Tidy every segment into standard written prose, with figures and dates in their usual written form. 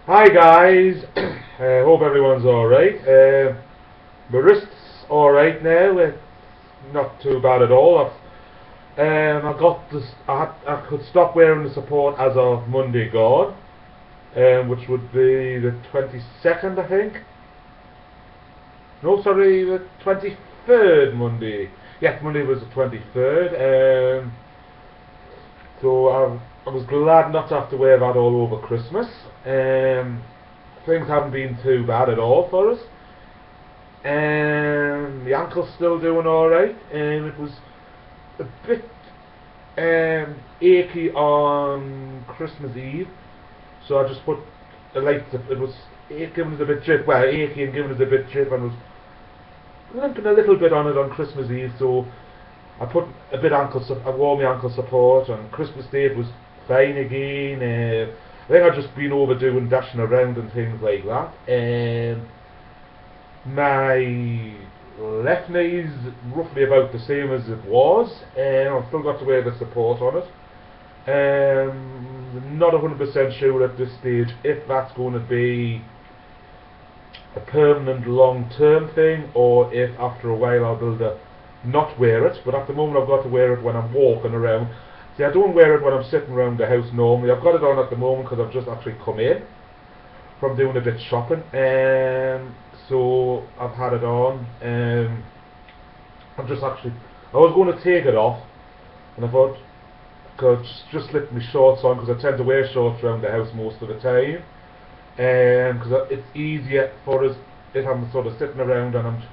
Hi guys, hope everyone's alright. My wrist's alright now, it's not too bad at all. I got this, I could stop wearing the support as of Monday gone, which would be the 22nd I think. No, sorry, the 23rd Monday. Yes, Monday was the 23rd. So I was glad not to have to wear that all over Christmas. Things haven't been too bad at all for us. The ankle's still doing alright. It was a bit achy on Christmas Eve, so I just put a light. It was giving us a bit drip. Well, achy and giving us a bit drip, and was limping a little bit on it on Christmas Eve. So I put a bit I wore my ankle support. On Christmas Day it was fine again. I think I've just been overdoing dashing around and things like that. My left knee's roughly about the same as it was. I've still got to wear the support on it. Not 100% sure at this stage if that's going to be a permanent long-term thing or if after a while I'll be able to not wear it. But at the moment I've got to wear it when I'm walking around. See, I don't wear it when I'm sitting around the house normally. I've got it on at the moment because I've just actually come in from doing a bit of shopping. So I've had it on. I was going to take it off, and I thought, God, just slip my shorts on because I tend to wear shorts around the house most of the time. Because it's easier for us if I'm sort of sitting around and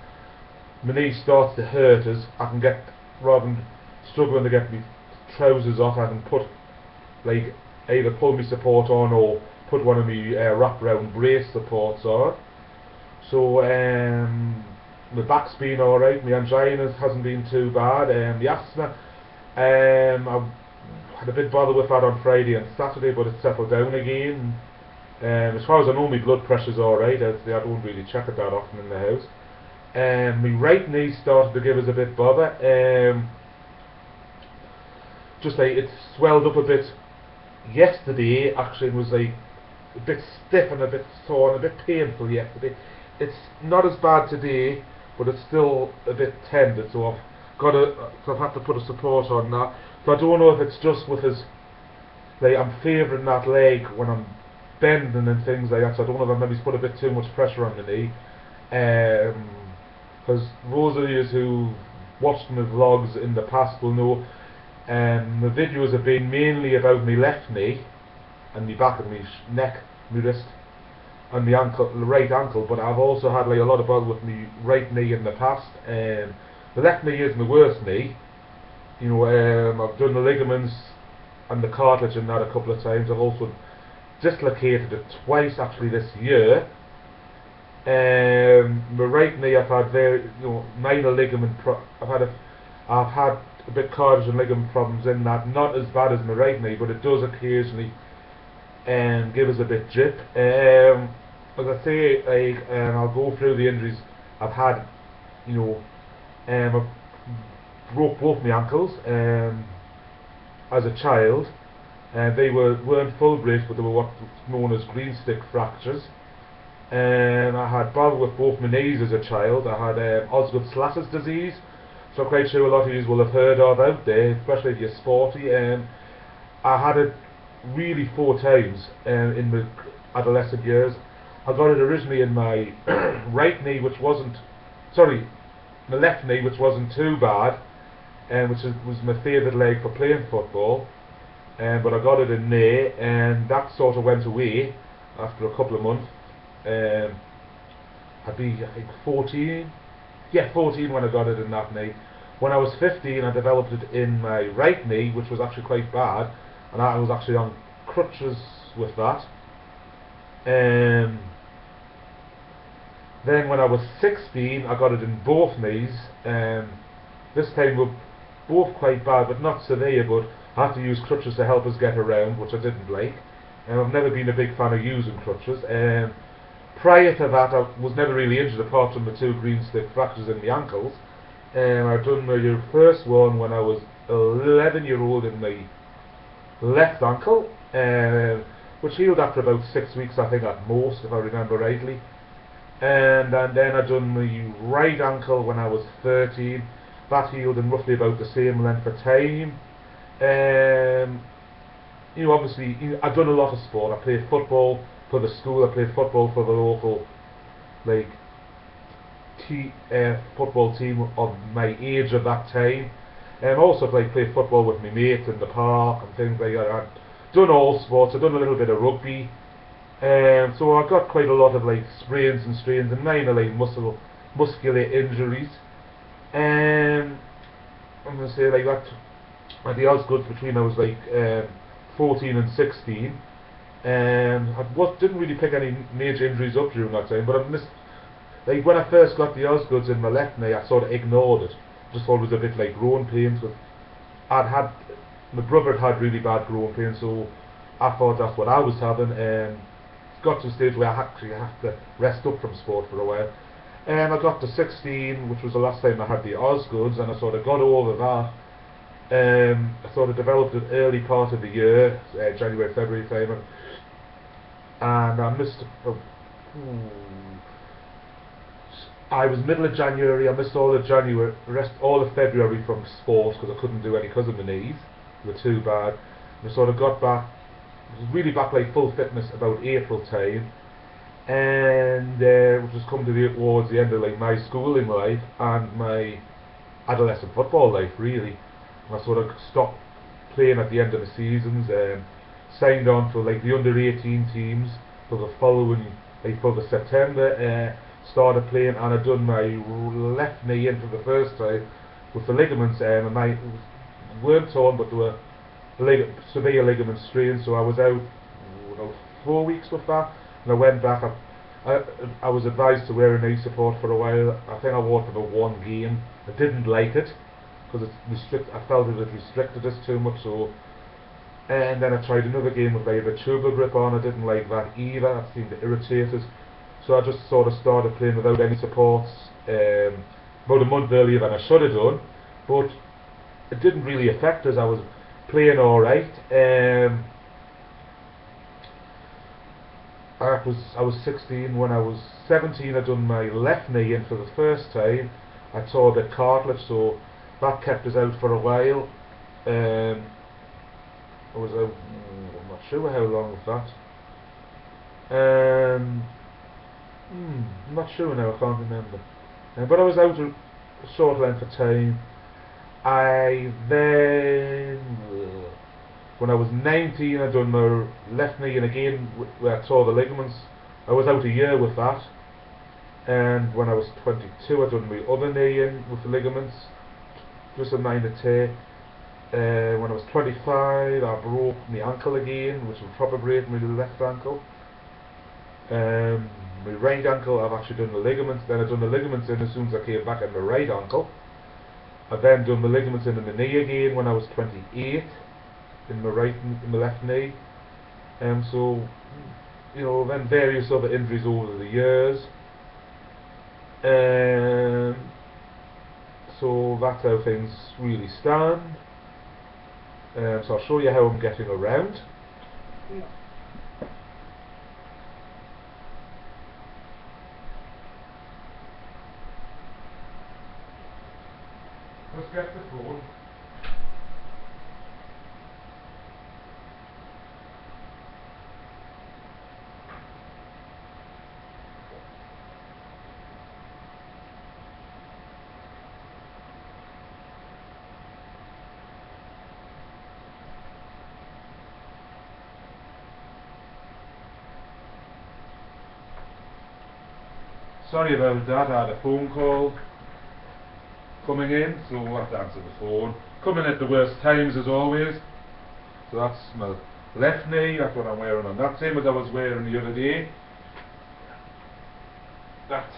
my knee starts to hurt us. I can get, rather than struggling to get my trousers off, I can put, like, either pull my support on or put one of my wrap-round brace supports on. So my back's been alright, my angina hasn't been too bad, the asthma, I had a bit bother with that on Friday and Saturday, but it's settled down again. As far as I know, my blood pressure's alright. I don't really check it that often in the house. My right knee started to give us a bit bother. Just like it swelled up a bit yesterday. Actually, it was like a bit stiff and a bit sore and a bit painful yesterday. It's not as bad today, but it's still a bit tender. So I've had to put a support on that. So I don't know if it's just with his, like, I'm favouring that leg when I'm bending and things like that. So I don't know if I maybe put a bit too much pressure on the knee. Because those of you who watched my vlogs in the past will know the videos have been mainly about my left knee and my back and my neck, my wrist and the ankle, the right ankle, but I've also had like a lot of bother with my right knee in the past. The left knee is my worst knee. You know, I've done the ligaments and the cartilage in that a couple of times. I've also dislocated it twice actually this year. My right knee, I've had minor ligament. I've had a bit cartilage and ligament problems in that. Not as bad as my right knee, but it does occasionally give us a bit drip. As I say, I'll go through the injuries I've had. I broke both my ankles as a child. They weren't full brace, but they were what's known as green stick fractures. I had bother with both my knees as a child. I had Osgood-Schlatter's disease, so I'm quite sure a lot of you will have heard of out there, especially if you're sporty. I had it really 4 times in my adolescent years. I got it originally in my right knee, my left knee, which wasn't too bad, which was my favourite leg for playing football. But I got it in there, and that sort of went away after a couple of months. I'd be, I think, 14. Yeah, 14 when I got it in that knee. When I was 15, I developed it in my right knee, which was actually quite bad, and I was actually on crutches with that. Then when I was 16, I got it in both knees. This time were both quite bad, but not severe, but I had to use crutches to help us get around, which I didn't like. I've never been a big fan of using crutches. Prior to that, I was never really injured apart from the 2 green stick fractures in my ankles. I'd done my first one when I was 11-year-old in my left ankle. which healed after about 6 weeks, I think, at most, if I remember rightly. And then I done my right ankle when I was 13. That healed in roughly about the same length of time. Obviously, I've done a lot of sport. I played football for the school. I played football for the local, like, football team of my age at that time. And also played football with my mates in the park and things like that. I've done all sports. I've done a little bit of rugby. So I got quite a lot of like sprains and strains and minor like muscular injuries. I'm gonna say like that at the Osgoods between I was like 14 and 16. Didn't really pick any major injuries up during that time, but I missed, like when I first got the Osgoods in my left knee, I sort of ignored it. Just thought it was a bit like growing pains. But my brother had really bad growing pains, so I thought that's what I was having. It's got to a stage where I actually have to rest up from sport for a while. And I got to 16, which was the last time I had the Osgoods, and I sort of got over that. I sort of developed it early part of the year, January, February time, and I missed. I was middle of January. I missed all of January, all of February from sport because I couldn't do any because of my knees. They were too bad. And I sort of got back, really back like full fitness about April time, and which was coming towards the end of like my schooling life and my adolescent football life really. And I sort of stopped playing at the end of the seasons and signed on for like the under 18 teams for the following, like for the September. Started playing and I'd done my left knee in for the first time with the ligaments, and my weren't torn, but they were severe ligament strains. So I was out 4 weeks with that, and I went back. I was advised to wear a knee support for a while. I think I wore it for about one game. I didn't like it because I felt it restricted us too much. So, and then I tried another game with like a turbo grip on. I didn't like that either. That seemed to irritate us. So I just sort of started playing without any supports about a month earlier than I should have done, but it didn't really affect us. I was playing alright. I was 16. When I was 17, I done my left knee in for the first time. I tore the cartilage, so that kept us out for a while. I was out, I'm not sure how long with that. I'm not sure now, I can't remember. But I was out a short length of time. I then, when I was 19, I done my left knee in again where I tore the ligaments. I was out a year with that. And when I was 22, I done my other knee in with the ligaments, just a minor tear. When I was 25, I broke my ankle again, which was proper break, my left ankle. My right ankle, I've actually done the ligaments. Then I've done the ligaments in as soon as I came back in my right ankle. I've then done the ligaments in my knee again when I was 28 in my left knee. So, then various other injuries over the years. So that's how things really stand. So I'll show you how I'm getting around. Yeah. Let's get the phone. Sorry about that, I had a phone call coming in, so I have to answer the phone. Coming at the worst times as always. So that's my left knee, that's what I'm wearing on that, same as I was wearing the other day. That's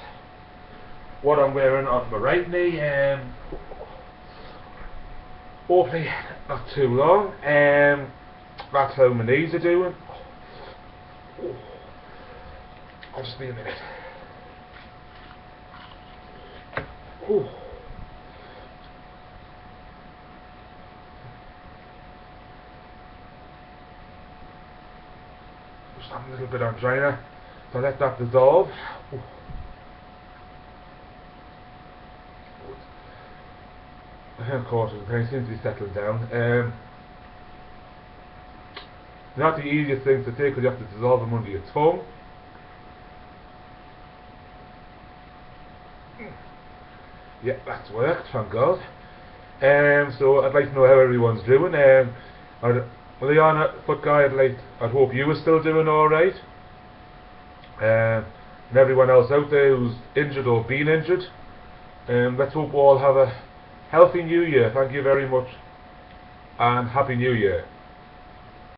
what I'm wearing on my right knee. Hopefully not too long. That's how my knees are doing. I'll just be a minute. Ooh. just have a little bit of anjina, so let that dissolve. Ooh. Of course, it seems to be settling down. Not the easiest things to take because you have to dissolve them under your tongue. Yeah, that's worked, thank God. So I'd like to know how everyone's doing. Well, Leon, foot guy, I'd hope you were still doing alright. And everyone else out there who's injured or been injured. Let's hope we all have a healthy new year. Thank you very much. And Happy New Year.